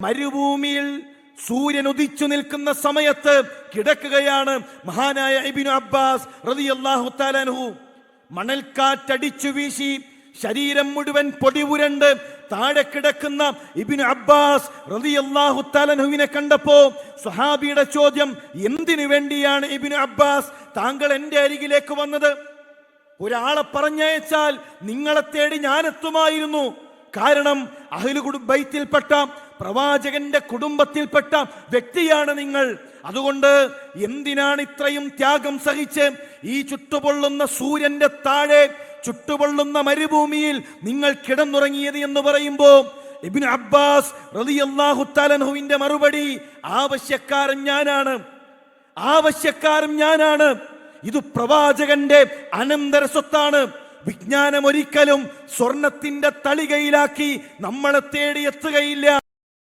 മരുഭൂമിയിൽ സൂര്യൻ ഉദിച്ചു നിൽക്കുന്ന സമയത്ത് കിടക്കുകയാണ് മഹാനായ ഇബ്നു അബ്ബാസ് റളിയല്ലാഹു തആല അൻഹു. മണൽക്കാറ്റടിച്ചു വീശി ശരീരം മുഴുവൻ പൊടിപുരണ്ട് താഴെ കിടക്കുന്ന ഇബ്നു അബ്ബാസ് റളിയല്ലാഹു തആല അൻഹുവിനെ കണ്ടപ്പോ സ്വഹാബിയുടെ ചോദ്യം, എന്തിനു വേണ്ടിയാണ് ഇബ്നു അബ്ബാസ് താങ്കൾ എൻ്റെ അരികിലേക്ക് വന്നത്? ഒരാളെ പറഞ്ഞയച്ചാൽ നിങ്ങളെ തേടി ഞാൻ എത്തുമായിരുന്നു. കാരണം അഹ്ലു ബൈത്തിൽപ്പെട്ട പ്രവാചകന്റെ കുടുംബത്തിൽപ്പെട്ട വ്യക്തിയാണ് നിങ്ങൾ. അതുകൊണ്ട് എന്തിനാണ് ഇത്രയും ത്യാഗം സഹിച്ച് ഈ ചുട്ടുപൊള്ളുന്ന സൂര്യന്റെ താഴെ ചുട്ടുപൊള്ളുന്ന മരുഭൂമിയിൽ നിങ്ങൾ കിടന്നുറങ്ങിയത് എന്ന് പറയുമ്പോ ഇബ്നു അബ്ബാസ് റളിയല്ലാഹു തആല അൻഹുവിന്റെ മറുപടി, ആവശ്യക്കാരൻ ഞാനാണ്. ഇത് പ്രവാചകന്റെ അനന്തര സ്വത്താണ്. വിജ്ഞാനം ഒരിക്കലും സ്വർണത്തിന്റെ തളികയിലാക്കി നമ്മളെ തേടി എത്തുകയില്ല.